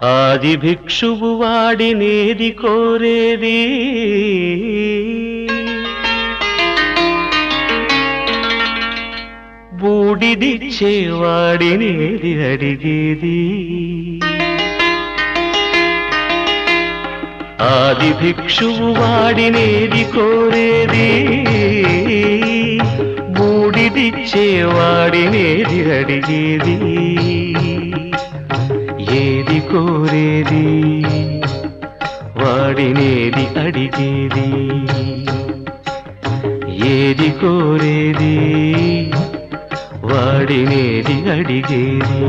ఆది భిక్షువు వాడినేది కోరేది బూడిదిచ్చేవాడినేది అడిగేది ఆది భిక్షువు వాడినేది కోరేది బూడిదిచ్చేవాడినేది అడిగేది ఏది కోరేది వాడినేది అడిగేది ఏది కోరేది వాడినేది అడిగేది